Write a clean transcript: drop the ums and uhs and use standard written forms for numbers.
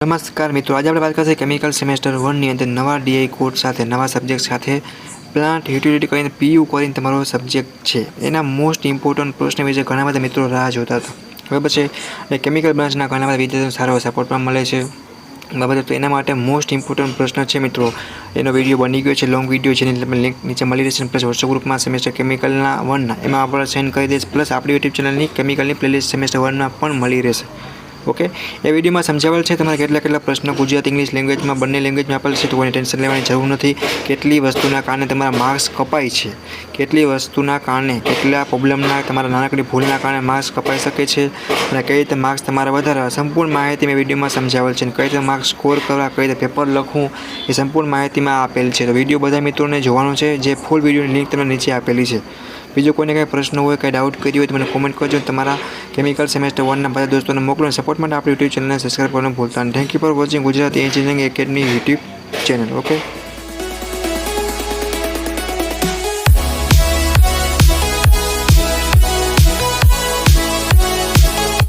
નમસ્કાર મિત્રો, આજે આપણે વાત કરીશું કેમિકલ સેમેસ્ટર 1 ની અંદર નવા ડીઆઈ કોડ સાથે નવા સબ્જેક્ટ સાથે પ્લાન્ટ યુટિલિટી કરીને પીયુ કરીને તમારો સબ્જેક્ટ છે એના મોસ્ટ ઇમ્પોર્ટન્ટ પ્રશ્ન વિશે ઘણા બધા મિત્રો રાહ જોતા હતા. બરાબર છે. એ કેમિકલ બ્રાન્ચના ઘણા બધા વિદ્યાર્થીઓને સારો સપોર્ટ પણ મળે છે. બરાબર, તો એના માટે મોસ્ટ ઇમ્પોર્ટન્ટ પ્રશ્ન છે મિત્રો. એનો વિડીયો બની ગયો છે, લોંગ વિડીયો છે, એની તમને લિંક નીચે મળી રહેશે. પ્લસ વોટ્સઅપ ગ્રુપમાં સેમેસ્ટર કેમિકલના 1ના એમાં આપણે સેન્ડ કરી દઈશ. પ્લસ આપણી યુટ્યુબ ચેનલની કેમિકલની પ્લેલિસ્ટ સેમેસ્ટર 1ના પણ મળી રહેશે. ઓકે, એ વિડીયોમાં સમજાવેલ છે તમારે કેટલા પ્રશ્નો ગુજરાતી ઇંગ્લિશ લેંગ્વેજમાં બંને લેંગ્વેજમાં આપેલ છે. તો કોઈને ટેન્શન લેવાની જરૂર નથી. કેટલી વસ્તુના કારણે તમારા માર્ક્સ કપાય છે, કેટલી વસ્તુના કારણે, કેટલા પ્રોબ્લેમના તમારા નાનકડી ભૂલના કારણે માર્ક્સ કપાઈ શકે છે અને કઈ રીતે માર્ક્સ તમારા વધારવા, સંપૂર્ણ માહિતી મેં વિડીયોમાં સમજાવેલ છે. કઈ રીતે માર્ક્સ સ્કોર કરવા, કઈ રીતે પેપર લખવું, એ સંપૂર્ણ માહિતીમાં આપેલ છે. તો વિડીયો બધા મિત્રોને જોવાનો છે. જે ફૂલ વિડીયોની લિંક તમને નીચે આપેલી છે. બીજો કોઈને કંઈ પ્રશ્ન હોય, કંઈ ડાઉટ કરી હોય તો મને કોમેન્ટ કરજો. તમારા કેમિકલ સેમેસ્ટર 1ના બધા દોસ્તોને મોકલો. સપોર્ટ માટે આપણી યુટ્યુબ ચેનલને સબસ્ક્રાઈબ કરવાનું ભૂલતા નહીં. Thank you for watching Gujarati engineering academy YouTube channel. Okay.